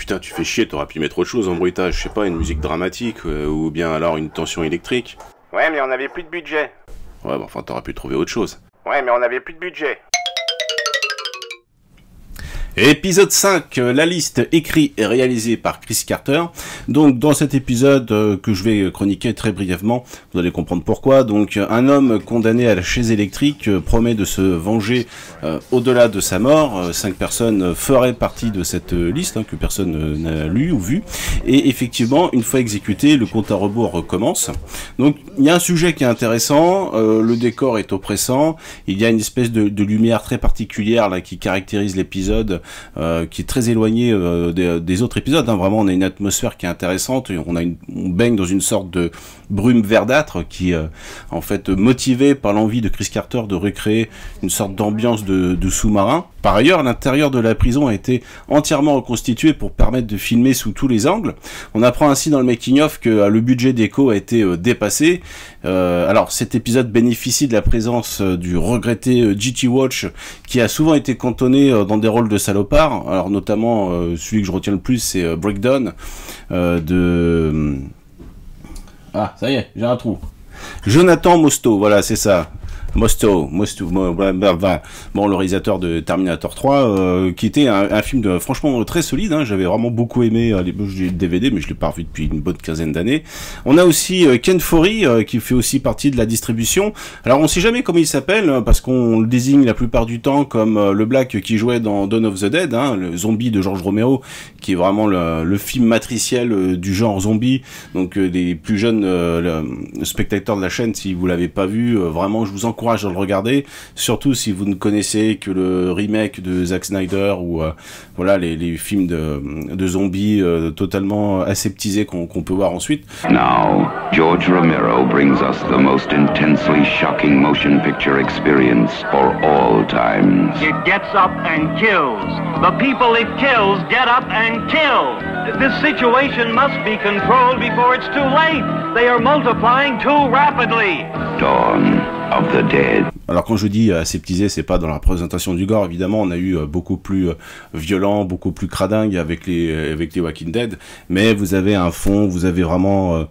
putain, tu fais chier, t'aurais pu mettre autre chose en bruitage, je sais pas, une musique dramatique, ou bien alors une tension électrique. Ouais, mais on avait plus de budget. Ouais, bah enfin, t'aurais pu trouver autre chose. Ouais, mais on avait plus de budget. Épisode 5, la liste, écrit et réalisé par Chris Carter. Donc dans cet épisode que je vais chroniquer très brièvement, vous allez comprendre pourquoi. Donc un homme condamné à la chaise électrique promet de se venger au-delà de sa mort. 5 personnes feraient partie de cette liste que personne n'a lu ou vu. Et effectivement, une fois exécuté, le compte à rebours recommence. Donc il y a un sujet qui est intéressant, le décor est oppressant, il y a une espèce de lumière très particulière là qui caractérise l'épisode. Qui est très éloigné des autres épisodes. Vraiment, on a une atmosphère qui est intéressante. On baigne dans une sorte de brume verdâtre qui, en fait, motivé par l'envie de Chris Carter de recréer une sorte d'ambiance de sous-marin. Par ailleurs, l'intérieur de la prison a été entièrement reconstitué pour permettre de filmer sous tous les angles. On apprend ainsi dans le making-of que le budget d'écho a été dépassé. Alors, cet épisode bénéficie de la présence du regretté G.T. Walsh, qui a souvent été cantonné dans des rôles de salopard. Alors, notamment, celui que je retiens le plus, c'est Breakdown de... Ah, ça y est, j'ai un trou. Jonathan Mostow, voilà, c'est ça. Mostow, bon, le réalisateur de Terminator 3, qui était un film franchement très solide, j'avais vraiment beaucoup aimé, j'ai le DVD, mais je l'ai pas revu depuis une bonne quinzaine d'années. On a aussi Ken Foree, qui fait aussi partie de la distribution. Alors on sait jamais comment il s'appelle, parce qu'on le désigne la plupart du temps comme le Black qui jouait dans Dawn of the Dead, le zombie de George Romero, qui est vraiment le film matriciel du genre zombie. Donc les plus jeunes spectateurs de la chaîne, si vous l'avez pas vu, vraiment je vous encourage à le regarder, surtout si vous ne connaissez que le remake de Zack Snyder ou voilà les films de zombies totalement aseptisés qu'on peut voir ensuite. Now, George Romero brings us the most intensely shocking motion picture experience for all times. It gets up and kills. The people it kills get up and kill. This situation must be controlled before it's too late. They are multiplying too rapidly. Dawn of the Dead. Alors quand je dis aseptisé, c'est pas dans la présentation du gore, évidemment, on a eu beaucoup plus violent, beaucoup plus cradingue avec les Walking Dead, mais vous avez un fond, vous avez vraiment...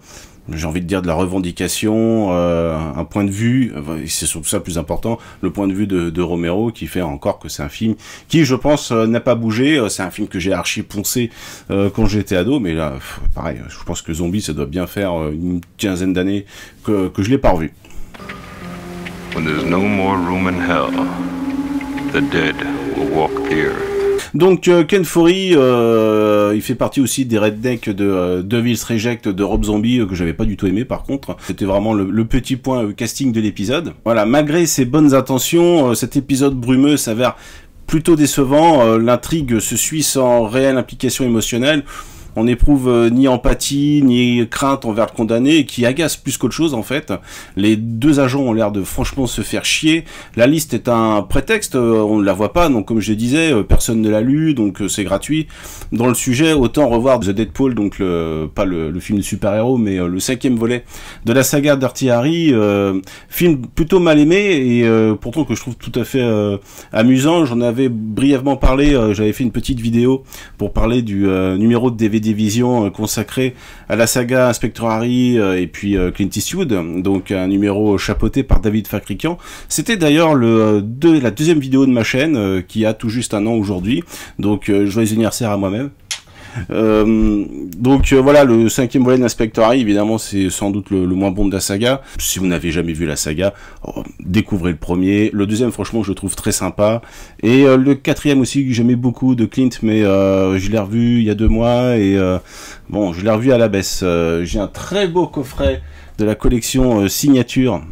j'ai envie de dire de la revendication, un point de vue, c'est surtout ça le plus important, le point de vue de Romero, qui fait encore que c'est un film qui, je pense, n'a pas bougé. C'est un film que j'ai archi poncé quand j'étais ado, mais là, pareil, je pense que Zombie, ça doit bien faire une quinzaine d'années que je l'ai pas revu. When there's no more room in hell, the dead will walk the earth. Donc Ken Foree, il fait partie aussi des rednecks de Devil's Reject de Rob Zombie, que j'avais pas du tout aimé par contre. C'était vraiment le petit point casting de l'épisode. Voilà, malgré ses bonnes intentions, cet épisode brumeux s'avère plutôt décevant. L'intrigue se suit sans réelle implication émotionnelle. On n'éprouve ni empathie, ni crainte envers le condamné, qui agace plus qu'autre chose en fait. Les deux agents ont l'air de franchement se faire chier. La liste est un prétexte, on ne la voit pas, donc comme je disais, personne ne l'a lu, donc c'est gratuit. Dans le sujet, autant revoir The Deadpool, donc pas le film de super-héros, mais le 5e volet de la saga Dirty Harry, film plutôt mal aimé, et pourtant que je trouve tout à fait amusant. J'en avais brièvement parlé, j'avais fait une petite vidéo pour parler du numéro de DVD Vision consacré à la saga Inspector Harry et puis Clint Eastwood, donc un numéro chapeauté par David Fakrikian. C'était d'ailleurs la deuxième vidéo de ma chaîne qui a tout juste un an aujourd'hui, donc joyeux anniversaire à moi-même. Donc voilà, le 5e volet d'Inspector Harry, évidemment c'est sans doute le moins bon de la saga. Si vous n'avez jamais vu la saga, découvrez le premier. Le deuxième, franchement, je le trouve très sympa, et le 4e aussi que j'aimais beaucoup de Clint, mais je l'ai revu il y a 2 mois, et bon, je l'ai revu à la baisse. J'ai un très beau coffret de la collection Signature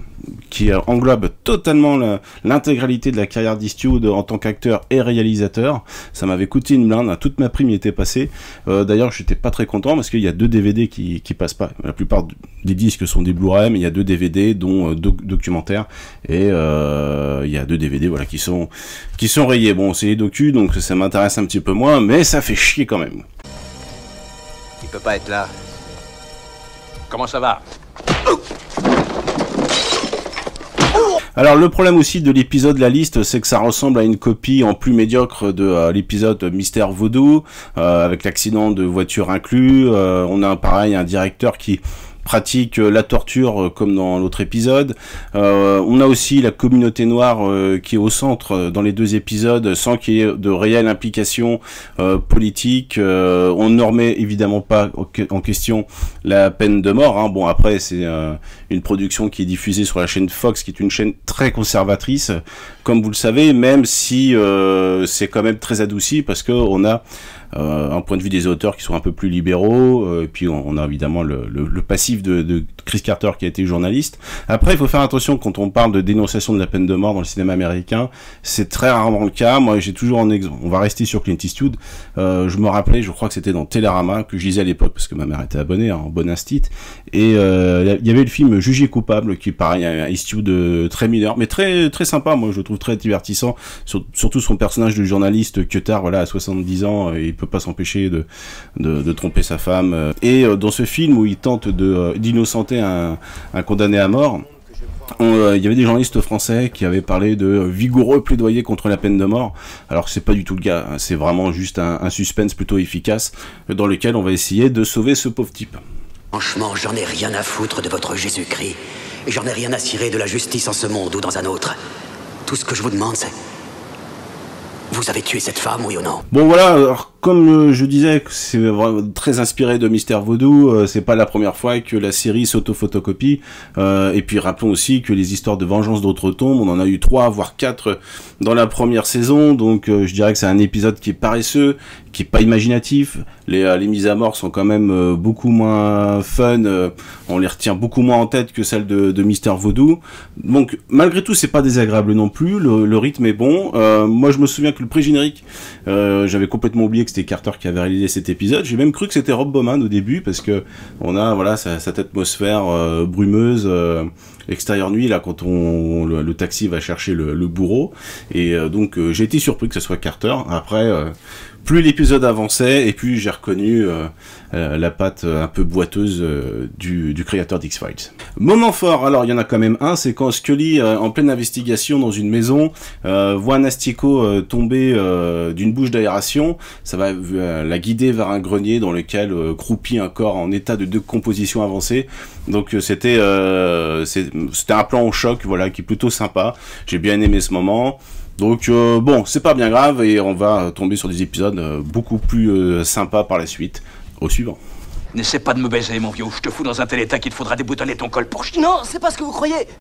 qui englobe totalement l'intégralité de la carrière d'Eastwood en tant qu'acteur et réalisateur. Ça m'avait coûté une blinde, toute ma prime y était passée. D'ailleurs, j'étais pas très content parce qu'il y a 2 DVD qui passent pas. La plupart des disques sont des Blu-ray, mais il y a 2 DVD, dont documentaires, et il y a 2 DVD, voilà, qui sont rayés. Bon, c'est les docus, donc ça m'intéresse un petit peu moins, mais ça fait chier quand même. Il peut pas être là. Comment ça va? Alors le problème aussi de l'épisode La Liste, c'est que ça ressemble à une copie en plus médiocre de l'épisode Mystère Vaudou, avec l'accident de voiture inclus. On a pareil un directeur qui pratique la torture comme dans l'autre épisode. On a aussi la communauté noire qui est au centre dans les deux épisodes sans qu'il y ait de réelle implication politique. On ne remet évidemment pas en question la peine de mort, hein. Bon, après c'est une production qui est diffusée sur la chaîne Fox, qui est une chaîne très conservatrice, comme vous le savez, même si c'est quand même très adouci parce que on a un point de vue des auteurs qui sont un peu plus libéraux, et puis on a évidemment le passif de Chris Carter qui a été journaliste. Après, il faut faire attention quand on parle de dénonciation de la peine de mort dans le cinéma américain, c'est très rarement le cas. Moi, j'ai toujours en exemple, on va rester sur Clint Eastwood, je me rappelais, je crois que c'était dans Télérama, que je lisais à l'époque, parce que ma mère était abonnée, en bon instit, et il y avait le film Jugé coupable, qui est pareil, un Eastwood très mineur, mais très très sympa, moi je le trouve très divertissant, surtout son personnage de journaliste Cutard, voilà, à 70 ans, il peut pas s'empêcher de tromper sa femme. Et dans ce film où il tente d'innocenter un condamné à mort, il y avait des journalistes français qui avaient parlé de vigoureux plaidoyer contre la peine de mort, alors que c'est pas du tout le cas, hein. C'est vraiment juste un suspense plutôt efficace dans lequel on va essayer de sauver ce pauvre type. Franchement, j'en ai rien à foutre de votre Jésus-Christ, et j'en ai rien à cirer de la justice en ce monde ou dans un autre. Tout ce que je vous demande, c'est... Vous avez tué cette femme, oui ou non? Bon voilà, alors, comme je disais, c'est très inspiré de Mystère Vaudou, c'est pas la première fois que la série s'auto-photocopie, et puis rappelons aussi que les histoires de vengeance d'outre-tombe, on en a eu 3 voire 4 dans la première saison, donc je dirais que c'est un épisode qui est paresseux, qui est pas imaginatif, les mises à mort sont quand même beaucoup moins fun, on les retient beaucoup moins en tête que celles de Mystère Vaudou, donc malgré tout c'est pas désagréable non plus, le rythme est bon. Moi je me souviens que le pré-générique, j'avais complètement oublié que c'était Carter qui avait réalisé cet épisode, j'ai même cru que c'était Rob Bowman au début, parce que on a voilà cette atmosphère brumeuse, extérieur nuit, là quand le taxi va chercher le bourreau, et donc j'ai été surpris que ce soit Carter. Après plus l'épisode avançait, et plus j'ai reconnu la patte un peu boiteuse du créateur d'X-Files. Moment fort, alors il y en a quand même un, c'est quand Scully, en pleine investigation dans une maison, voit un asticot tomber d'une bouche d'aération, ça va la guider vers un grenier dans lequel croupit un corps en état de décomposition avancée. Donc c'était un plan au choc, voilà, qui est plutôt sympa, j'ai bien aimé ce moment. Donc bon, c'est pas bien grave, et on va tomber sur des épisodes beaucoup plus sympas par la suite. Au suivant. N'essaie pas de me baiser, mon vieux, je te fous dans un tel état qu'il te faudra déboutonner ton col pour... Non, c'est pas ce que vous croyez.